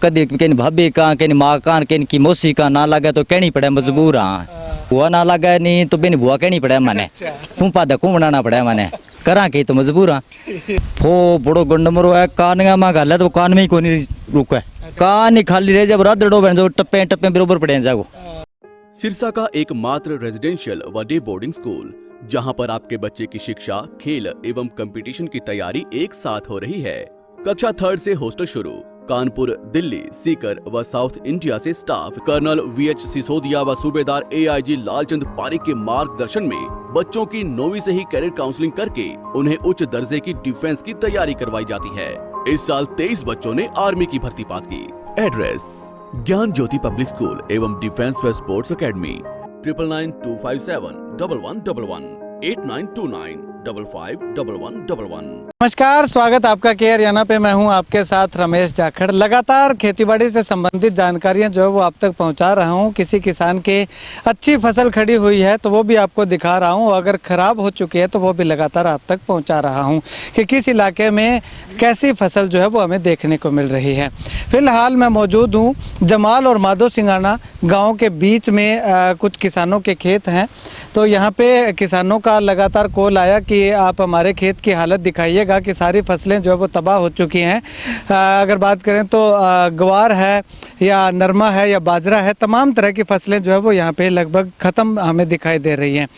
कभी कहीं भाभी का कहीं माँ का कहीं की मौसी का ना लगे तो कहनी पड़े मजबूर हाँ। हुआ ना लगे नहीं तो बिन बुआ कहनी पड़े मैंने फूफा दकू बनाना पड़े मैंने करा के तो मजबूर हाँ। वो बड़ो गंडमरो है कान में गल है तो कान में ही कोई नहीं रुका कान ही खाली रह जब रात बन जो टप्पे टप्पे बरोबर पड़े जाओ। सिरसा का एकमात्र रेजिडेंशियल व डे बोर्डिंग स्कूल जहां पर आपके बच्चे की शिक्षा, खेल एवं कंपटीशन की तैयारी एक साथ हो रही है। कक्षा 3 से हॉस्टल शुरू। कानपुर, दिल्ली, सीकर व साउथ इंडिया से स्टाफ कर्नल VH सिसोदिया व सूबेदार AIG लालचंद पारिक के मार्गदर्शन में बच्चों की 9वीं से ही कैरियर काउंसलिंग करके उन्हें उच्च दर्जे की डिफेंस की तैयारी करवाई जाती है। इस साल 23 बच्चों ने आर्मी की भर्ती पास की। एड्रेस ज्ञान ज्योति पब्लिक स्कूल एवं डिफेंस व स्पोर्ट्स अकेडमी 9992571111 8929551111। नमस्कार, स्वागत आपका केयर याना पे। मैं हूं आपके साथ रमेश जाखड़। लगातार खेतीबाड़ी से संबंधित जानकारियां जो है वो आप तक पहुंचा रहा हूं। किसी किसान के अच्छी फसल खड़ी हुई है तो वो भी आपको दिखा रहा हूं, अगर ख़राब हो चुकी है तो वो भी लगातार आप तक पहुंचा रहा हूं कि किस इलाके में कैसी फसल जो है वो हमें देखने को मिल रही है। फिलहाल मैं मौजूद हूँ जमाल और माधो सिंगाना गाँव के बीच में। कुछ किसानों के खेत हैं तो यहाँ पे किसानों का लगातार कॉल आया कि आप हमारे खेत की हालत दिखाइएगा कि सारी फसलें जो है वो तबाह हो चुकी हैं। अगर बात करें तो ग्वार है या नरमा है या बाजरा है, तमाम तरह की फसलें जो है वो यहाँ पे लगभग ख़त्म हमें दिखाई दे रही हैं।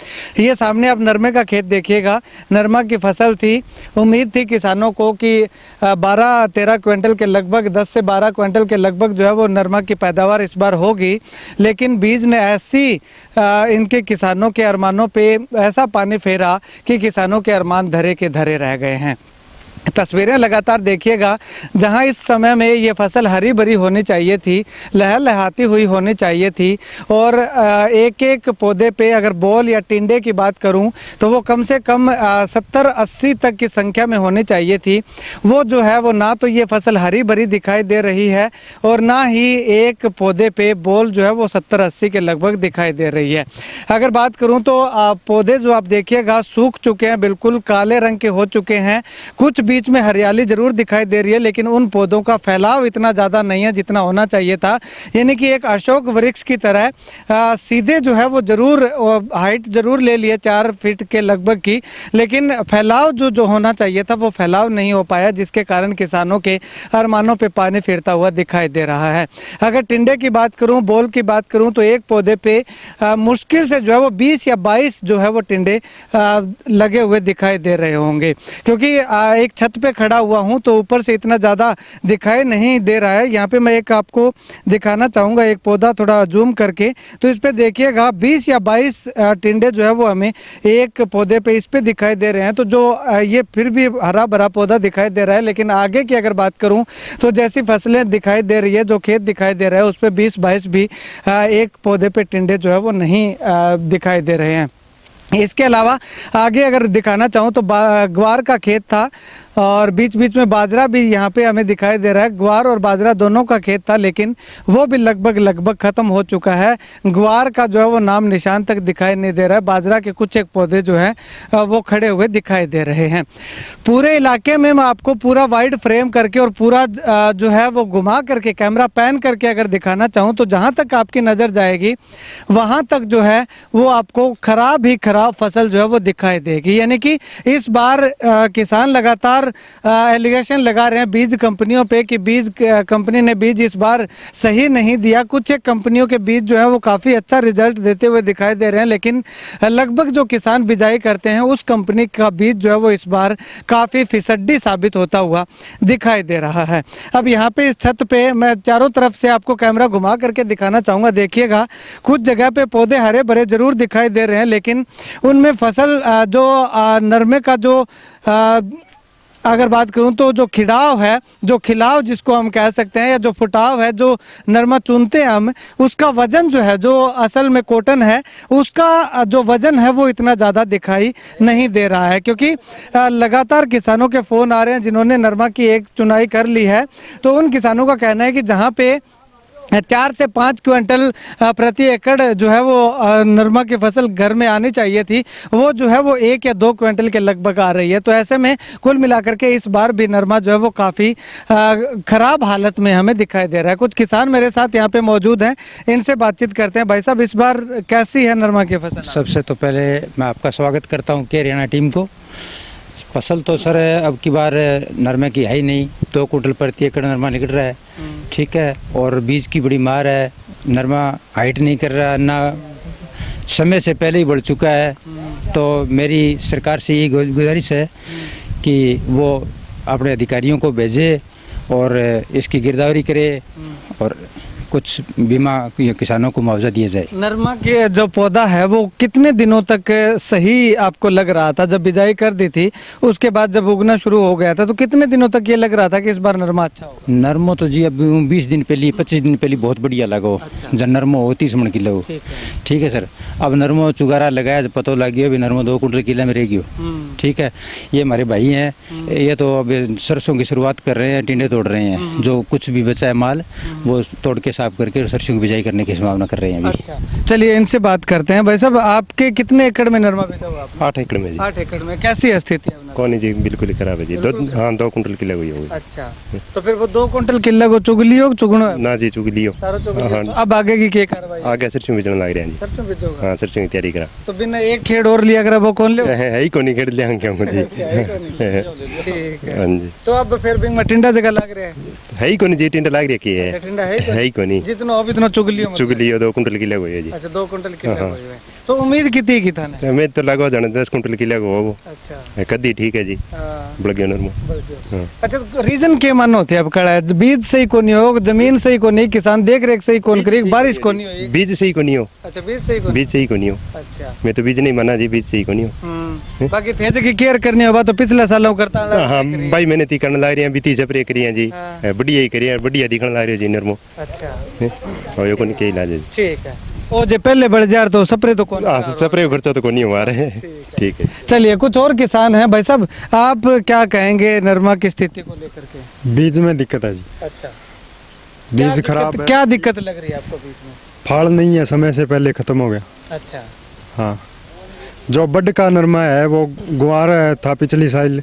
ये सामने आप नरमे का खेत देखिएगा, नरमा की फसल थी। उम्मीद थी किसानों को कि 12-13 क्विंटल के लगभग 10 से 12 क्विंटल के लगभग जो है वो नरमा की पैदावार इस बार होगी, लेकिन बीज ने ऐसी इनके किसानों के अरमानों पे ऐसा पानी फेरा कि किसानों के अरमान धरे के धरे रह गए हैं। तस्वीरें लगातार देखिएगा, जहां इस समय में ये फसल हरी भरी होनी चाहिए थी, लहलहाती हुई होनी चाहिए थी और एक एक पौधे पे अगर बॉल या टिंडे की बात करूं तो वो कम से कम 70-80 तक की संख्या में होनी चाहिए थी। वो जो है वो ना तो ये फसल हरी भरी दिखाई दे रही है और ना ही एक पौधे पे बॉल जो है वो 70-80 के लगभग दिखाई दे रही है। अगर बात करूँ तो पौधे जो आप देखिएगा सूख चुके हैं, बिल्कुल काले रंग के हो चुके हैं। कुछ बीच में हरियाली जरूर दिखाई दे रही है, लेकिन उन पौधों का फैलाव इतना ज़्यादा नहीं है जितना होना चाहिए था। यानी कि एक अशोक वृक्ष की तरह सीधे जो है वो जरूर हाइट जरूर ले लिए 4 फीट के लगभग की, लेकिन फैलाव जो होना चाहिए था वो फैलाव नहीं हो पाया, जिसके कारण किसानों के अरमानों पे पानी फिरता हुआ दिखाई दे रहा है। अगर टिंडे की बात करूँ, बोल की बात करूँ तो एक पौधे पे मुश्किल से जो है वो 20 या 22 जो है वो टिंडे लगे हुए दिखाई दे रहे होंगे, क्योंकि एक छत पे खड़ा हुआ हूं तो ऊपर से इतना ज़्यादा दिखाई नहीं दे रहा है। यहाँ पे मैं एक आपको दिखाना चाहूँगा, एक पौधा थोड़ा जूम करके, तो इस पे देखिएगा 20 या 22 टिंडे जो है वो हमें एक पौधे पे इस पे दिखाई दे रहे हैं। तो जो ये फिर भी हरा भरा पौधा दिखाई दे रहा है, लेकिन आगे की अगर बात करूँ तो जैसी फसलें दिखाई दे रही है, जो खेत दिखाई दे रहा है उस पर 20-22 भी एक पौधे पे टिंडे जो है वो नहीं दिखाई दे रहे हैं। इसके अलावा आगे अगर दिखाना चाहूँ तो ग्वार का खेत था और बीच बीच में बाजरा भी यहाँ पे हमें दिखाई दे रहा है। ग्वार और बाजरा दोनों का खेत था, लेकिन वो भी लगभग ख़त्म हो चुका है। ग्वार का जो है वो नाम निशान तक दिखाई नहीं दे रहा है। बाजरा के कुछ एक पौधे जो हैं वो खड़े हुए दिखाई दे रहे हैं। पूरे इलाके में मैं आपको पूरा वाइड फ्रेम करके और पूरा जो है वो घुमा करके कैमरा पैन करके अगर दिखाना चाहूँ तो जहाँ तक आपकी नज़र जाएगी वहाँ तक जो है वो आपको ख़राब ही ख़राब फसल जो है वो दिखाई देगी। यानी कि इस बार किसान लगातार एलिगेशन लगा रहे हैं बीज कंपनियों पे कि बीज कंपनी ने बीज इस बार सही नहीं दिया। कुछ एक कंपनियों के बीज जो है वो काफ़ी अच्छा रिजल्ट देते हुए दिखाई दे रहे हैं, लेकिन लगभग जो किसान बिजाई करते हैं उस कंपनी का बीज जो है वो इस बार काफ़ी फिसड्डी साबित होता हुआ दिखाई दे रहा है। अब यहाँ पे इस छत पे मैं चारों तरफ से आपको कैमरा घुमा करके दिखाना चाहूँगा। देखिएगा कुछ जगह पे पौधे हरे भरे जरूर दिखाई दे रहे हैं, लेकिन उनमें फसल जो नरमे का जो अगर बात करूं तो जो खिड़ाव है, जो खिलाव जिसको हम कह सकते हैं, या जो फुटाव है जो नरमा चुनते हैं हम, उसका वजन जो है, जो असल में कॉटन है उसका जो वजन है वो इतना ज़्यादा दिखाई नहीं दे रहा है। क्योंकि लगातार किसानों के फ़ोन आ रहे हैं जिन्होंने नरमा की एक चुनाई कर ली है, तो उन किसानों का कहना है कि जहाँ पे 4 से 5 क्विंटल प्रति एकड़ जो है वो नरमा की फसल घर में आनी चाहिए थी, वो जो है वो 1 या 2 क्विंटल के लगभग आ रही है। तो ऐसे में कुल मिलाकर के इस बार भी नरमा जो है वो काफ़ी खराब हालत में हमें दिखाई दे रहा है। कुछ किसान मेरे साथ यहाँ पे मौजूद हैं, इनसे बातचीत करते हैं। भाई साहब, इस बार कैसी है नरमा की फसल? सबसे तो पहले मैं आपका स्वागत करता हूँ के हरियाणा टीम को। फसल तो सर अब की बार नरमे की है ही नहीं, 2 कुंटल प्रति एकड़ नरमा निकल रहा है, ठीक है। और बीज की बड़ी मार है, नरमा हाइट नहीं कर रहा, ना समय से पहले ही बढ़ चुका है। तो मेरी सरकार से ये गुजारिश है कि वो अपने अधिकारियों को भेजे और इसकी गिरदावरी करे और कुछ बीमा किसानों को मुआवजा दिया जाए। नरमा के जो पौधा है वो कितने दिनों तक सही आपको लग रहा था? जब बिजाई कर दी थी उसके बाद जब उगना शुरू हो गया था तो कितने दिनों तक ये लग रहा था कि इस बार नरमा अच्छा होगा? नरमो तो जी अब 20 दिन पहले 25 दिन पहले बहुत बढ़िया लगो। अच्छा। जब नरमो हो 30 मन किलो, ठीक है सर। अब नरमो चुगारा लगाया जब पता लग गया भी नरमो 2 कुंटल किलो में रहेगी, ठीक है। ये हमारे भाई हैं, ये तो अब सरसों की शुरुआत कर रहे हैं, टिंडे तोड़ रहे हैं। जो कुछ भी बचा है माल वो तोड़ के साफ करके सरसों की बिजाई करने की संभावना कर रहे हैं अभी। अच्छा, चलिए इनसे बात करते हैं। भाई साहब, आपके कितने एकड़ में नरमा बेचा हुआ आप? 8 एकड़ में जी। 8 एकड़ में कैसी है स्थिति है? कौन जी बिल्कुल ही खराब है जी। 2 कुंटल किलो हुई होगी। अच्छा, तो फिर वो 2 कुंटल किलो को चुग लियो चुगनो है? ना जी चुग लियो सारा चुग लियो। हाँ। तो अब आगे की क्या कार्रवाई? आगे सरसों बेचने लग रहे हैं जी। सरसों बेचोगा? हाँ, सरसों की तैयारी करा। तो बिना एक खेड़ और लिया करा वो कौन ले? है ही कोनी खेड़ लिया क्या मुझे। ठीक है। हाँ जी, तो अब फिर बिंग में टिंडा जगह लग रहा है? है ही कोनी जी, टिंडा लग रही है। अच्छा, टिंडा है है ही कोनी, जितना हो इतना चुग लियो? चुग लियो 2 कुंटल किलो हुई है जी। अच्छा, 2 कुंटल किलो हुए हैं। तो उम्मीद कितनी की था ने? मैं तो लगवा जाने 10 कुंटल किलो को वो अच्छा, कदी ठीक है जी। हाँ, बढ़ गया नरमा। बढ़ गया। हाँ। अच्छा, तो रीजन के मन होते अब कड़ा है? बीज सही को नहीं हो, जमीन सही को नहीं, किसान देख रेख सही कौन करी, बारिश को नहीं हो? बीज सही को नहीं हो। अच्छा, बीज सही को बीज सही को नहीं हो। अच्छा। मैं तो बीज नहीं माना जी, बीज सही को नहीं हो। बाकी थे की केयर करनी होगा तो पिछले सालों करता हाँ भाई, मैंने ती करने लग रही हैं, बीती स्प्रे करी हैं जी। हाँ। बढ़िया ही करी है, बढ़िया दिखने लग रही है जी नरमो। अच्छा, और ये कौन के इलाज है जी। ठीक है। ओ जे पहले बढ़ जा तो स्प्रे तो कौन? हाँ, स्प्रे खर्चा तो कोई नहीं हुआ रहे हैं। ठीक है। चलिए, कुछ और किसान हैं। भाई साहब, आप क्या कहेंगे नरमा की स्थिति को लेकर के? बीज में दिक्कत है जी। अच्छा, बीज खराब है, क्या दिक्कत लग रही है आपको बीज में? फाड़ नहीं है, समय से पहले खत्म हो गया। अच्छा। हाँ, जो बड का नरमा है वो गुआर था पिछली साल,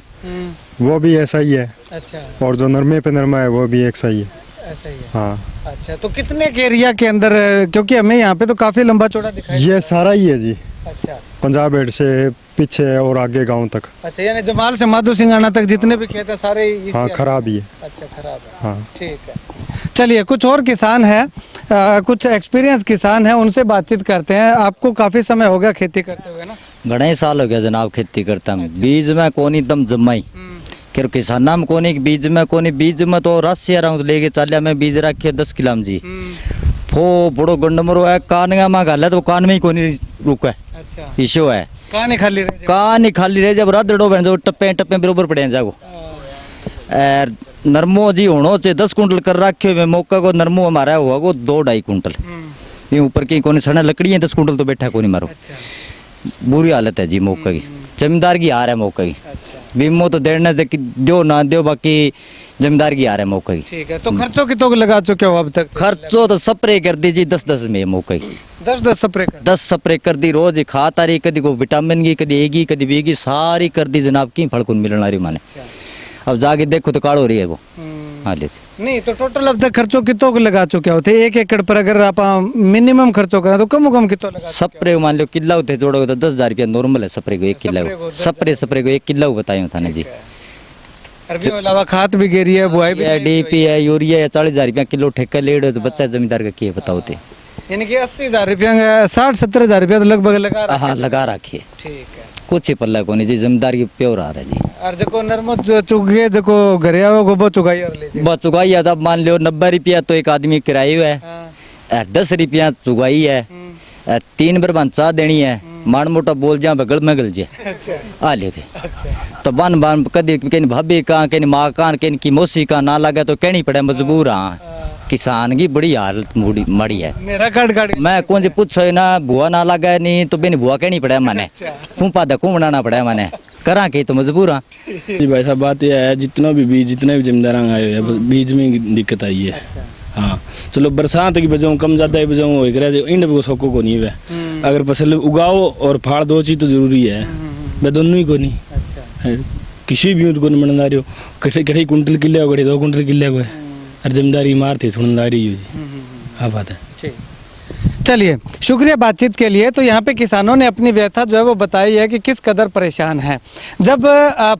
वो भी ऐसा ही है। अच्छा, और जो नरमे पे नरमा है वो भी एक सही है। ऐसा ही है। हाँ, अच्छा, तो कितने के एरिया के अंदर, क्योंकि हमें यहाँ पे तो काफी लंबा चौड़ा दिखाई ये सारा ही है जी, अच्छा, पंजाब हेड से पीछे और आगे गांव तक। अच्छा, यानी जमाल से माधो सिंगाना तक जितने भी खेत है सारे इसी हाँ, खराब ही है। अच्छा, खराब है। हाँ, ठीक है। चलिए, कुछ और किसान हैं, कुछ एक्सपीरियंस किसान हैं, उनसे बातचीत करते हैं। आपको काफी समय हो गया खेती करते हुए ना? घणे ही साल हो गया जनाब खेती करता हूँ। बीज में कोनी दम जमाई कि किसाना में कोनी, बीज में कोनी। बीज में तो रस्सी रहा हूँ लेके चालिया में बीज रखे 10 किलो में जी। वो बड़ो गंडमरो है, कान में गाल है तो कान में ही कोनी रुका है। अच्छा, इशो है, कहानी खाली रह कान ही खाली रह जब रदड़ो बन जो टप्पे टप्पे बरोबर पड़े जागो। नरमो जी होनो चे 10 कुंटल कर रखे में मौका को नरमो हमारा हुआ को 2-2.5 कुंटल। ये ऊपर की कोनी सड़ा लकड़ी है, 10 कुंटल तो बैठा कोनी मारो। बुरी हालत है जी मौका की, जमींदार की हार है मौका की। बीमो तो देने दे दो ना दो, बाकी जमींदार की हार है मौका की। ठीक है। तो खर्चों की तो लगा चुके हो अब तक? खर्चो तो स्प्रे कर दी जी 10-10 में मौका की। 10 स्प्रे कर? 10 स्प्रे कर दी रोज ही खा तारी, कदी को विटामिन की, कदी एगी कदी बीगी सारी कर दी जनाब। की फड़कुन मिलना रही माने। अब जाके देखो तो काड़ हो रही है वो हालत। नहीं तो टोटल अब तक खर्चों कितों को लगा चुके होते? 1 एकड़ पर अगर आप मिनिमम खर्चों करें तो कम कितों लगा? स्प्रे मान लो किला होते जोड़ोगे तो 10,000 रुपया नॉर्मल है स्प्रे को। 1 किलो स्प्रे को 1 किलो बताया था ना जी। अरबी के अलावा खाद भी गिरी है, बुआई भी, डीपी है, यूरिया है, 40,000 रुपया किलो ठेका ले तो बच्चा जमींदार का क्या बताओते। यानी कि 80,000 रुपया, 60-70,000 रुपया तो लगभग लगा रहा है। हाँ, लगा रखिए। ठीक है। कुछ ही पल्ला को नहीं जी, जमींदार की प्योर आ रहा है जी। और जको नरमो चुगे जको घरे आओ गो चुगाई और ले जाए। बस चुगाई है, तब मान लो 90 रुपया तो एक आदमी किराए है। हाँ। 10 रुपया चुगाई है। 3 बार चाह देनी है। माड़ मोटा बोल जा बगल में गल जे आ लेते। तो बन बन कदी कहीं भाभी का, कहीं माँ का, कहीं की मौसी का ना लगे तो कहनी पड़े, मजबूर हाँ। किसान की बड़ी हालत मड़ी है। मेरा काट मैं कौन से पूछो ना, बुआ ना लगे नहीं तो बिन बुआ कहनी पड़े मैंने। फूफा दकू बनाना पड़ा मैंने, करा के तो मजबूर हाँ। जी भाई साहब, बात यह है जितना भी बीज, जितने भी जमींदार आए हुए हैं, बीज में दिक्कत आई है। हाँ चलो बरसात की वजह कम ज़्यादा की वजह हो गया इन को सोको को नहीं है। अगर फसल उगाओ और फाड़ दो चीज़ तो जरूरी है, वह दोनों ही को नहीं। अच्छा किसी भी को नहीं बनना रही हो, कहीं कुंटल किले हो, कहीं 2 कुंटल किले हो, और जमींदारी मार थी सुनदारी जी। हाँ बात है। चलिए, शुक्रिया बातचीत के लिए। तो यहाँ पे किसानों ने अपनी व्यथा जो है वो बताई है कि किस कदर परेशान है। जब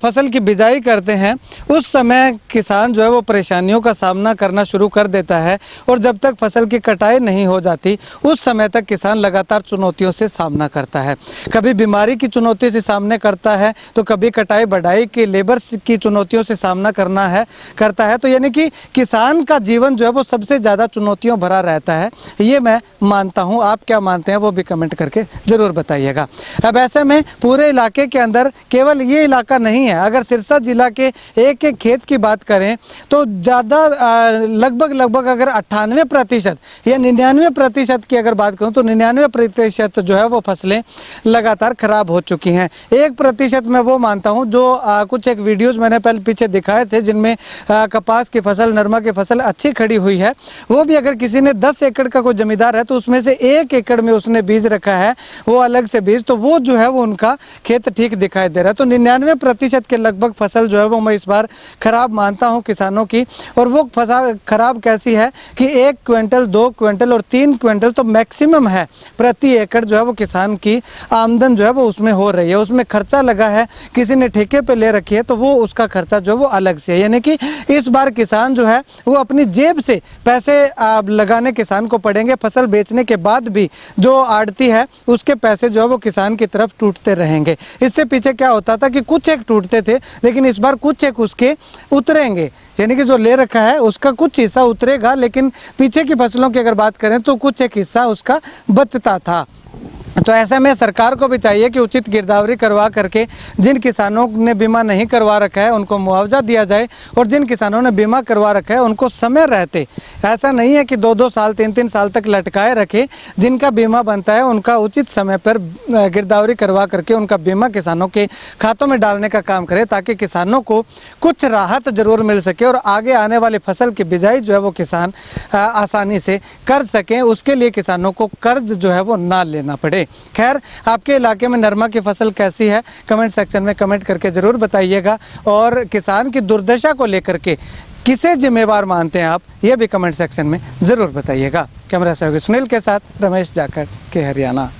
फसल की बिजाई करते हैं उस समय किसान जो है वो परेशानियों का सामना करना शुरू कर देता है, और जब तक फसल की कटाई नहीं हो जाती उस समय तक किसान लगातार चुनौतियों से सामना करता है। कभी बीमारी की चुनौती से सामने करता है, तो कभी कटाई बढ़ाई की लेबर की चुनौतियों से सामना करता है। तो यानी कि किसान का जीवन जो है वो सबसे ज़्यादा चुनौतियों भरा रहता है, ये मैं मानता हूँ। आप क्या मानते हैं वो भी कमेंट करके ज़रूर बताइएगा। अब ऐसे में पूरे इलाके के अंदर केवल ये इलाका नहीं है, अगर सिरसा जिला के एक एक खेत की बात करें तो ज़्यादा लगभग अगर 98% या 99% की अगर बात करूँ तो 99% जो है वो फसलें लगातार ख़राब हो चुकी हैं। 1% मैं वो मानता हूँ जो कुछ एक वीडियोज़ मैंने पहले पीछे दिखाए थे जिनमें कपास की फसल, नरमा की फसल अच्छी खड़ी हुई है, वो भी अगर किसी ने 10 एकड़ का कोई जमींदार है तो उसमें से 1 एकड़ में उसने बीज रखा है, वो अलग से बीज, तो वो जो है वो उनका खेत ठीक दिखाई दे रहा है। तो 99% के लगभग फसल जो है वो मैं इस बार खराब मानता हूँ किसानों की। और वो फसल खराब कैसी है कि 1 क्विंटल, 2 क्विंटल और 3 क्विंटल तो मैक्सिमम है प्रति एकड़ जो है वो किसान की आमदन जो है वो उसमें हो रही है। उसमें खर्चा लगा है, किसी ने ठेके पे ले रखी है, तो वो उसका खर्चा जो है वो अलग से है। यानी कि इस बार किसान जो है वो अपनी जेब से पैसे लगाने किसान को पड़ेंगे। फसल बेचने के बाद भी जो आड़ती है उसके पैसे जो है वो किसान की तरफ टूटते रहेंगे। इससे पीछे क्या होता था कि कुछ एक टूटते थे, लेकिन इस बार कुछ एक उसके उतरेंगे, यानी कि जो ले रखा है उसका कुछ हिस्सा उतरेगा, लेकिन पीछे की फसलों की अगर बात करें तो कुछ एक हिस्सा उसका बचता था। तो ऐसे में सरकार को भी चाहिए कि उचित गिरदावरी करवा करके जिन किसानों ने बीमा नहीं करवा रखा है उनको मुआवजा दिया जाए, और जिन किसानों ने बीमा करवा रखा है उनको समय रहते, ऐसा नहीं है कि 2-2 साल 3-3 साल तक लटकाए रखे, जिनका बीमा बनता है उनका उचित समय पर गिरदावरी करवा करके उनका बीमा किसानों के खातों में डालने का काम करे, ताकि किसानों को कुछ राहत ज़रूर मिल सके और आगे आने वाली फसल की बिजाई जो है वो किसान आसानी से कर सकें। उसके लिए किसानों को कर्ज जो है वो ना लेना पड़े। खैर, आपके इलाके में नरमा की फसल कैसी है कमेंट सेक्शन में कमेंट करके ज़रूर बताइएगा, और किसान की दुर्दशा को लेकर के किसे जिम्मेवार मानते हैं आप, ये भी कमेंट सेक्शन में ज़रूर बताइएगा। कैमरा सहयोगी सुनील के साथ रमेश जाखड़ के हरियाणा।